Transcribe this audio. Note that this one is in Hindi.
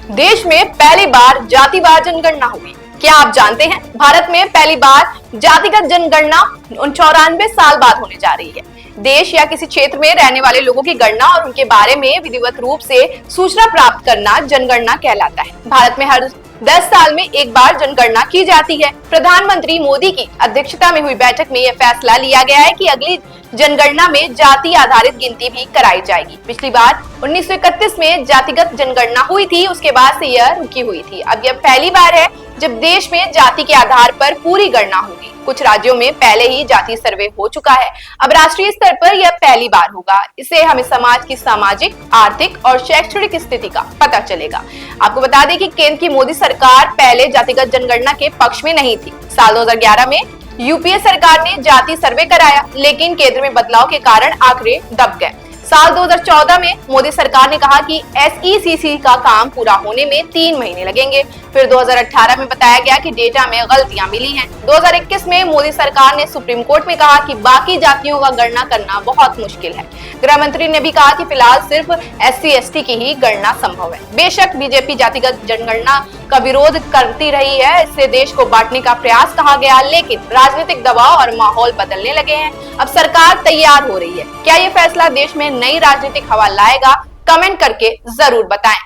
देश में पहली बार जातिवार जनगणना हुई। क्या आप जानते हैं भारत में पहली बार जातिगत जनगणना 94 साल बाद होने जा रही है। देश या किसी क्षेत्र में रहने वाले लोगों की गणना और उनके बारे में विधिवत रूप से सूचना प्राप्त करना जनगणना कहलाता है। भारत में हर 10 साल में एक बार जनगणना की जाती है। प्रधानमंत्री मोदी की अध्यक्षता में हुई बैठक में यह फैसला लिया गया है कि अगली जनगणना में जाति आधारित गिनती भी कराई जाएगी। पिछली बार 1931 में जातिगत जनगणना हुई थी, उसके बाद से यह रुकी हुई थी। अब यह पहली बार है जब देश में जाति के आधार पर पूरी गणना होगी। कुछ राज्यों में पहले ही जाति सर्वे हो चुका है, अब राष्ट्रीय स्तर पर यह पहली बार होगा। इससे हमें समाज की सामाजिक, आर्थिक और शैक्षणिक स्थिति का पता चलेगा। आपको बता दें कि केंद्र की मोदी सरकार पहले जातिगत जनगणना के पक्ष में नहीं थी। साल 2011 में यूपीए सरकार ने जाति सर्वे कराया, लेकिन केंद्र में बदलाव के कारण आंकड़े दब गए। साल 2014 में मोदी सरकार ने कहा कि एसईसीसी का काम पूरा होने में 3 महीने लगेंगे। फिर 2018 में बताया गया कि डेटा में गलतियां मिली हैं। 2021 में मोदी सरकार ने सुप्रीम कोर्ट में कहा कि बाकी जातियों का गणना करना बहुत मुश्किल है। गृह मंत्री ने भी कहा कि फिलहाल सिर्फ SC/ST की ही गणना संभव है। बेशक बीजेपी जातिगत जनगणना का विरोध करती रही है, इससे देश को बांटने का प्रयास कहा गया, लेकिन राजनीतिक दबाव और माहौल बदलने लगे हैं। अब सरकार तैयार हो रही है। क्या ये फैसला देश में नई राजनीतिक हवा लाएगा? कमेंट करके जरूर बताएं।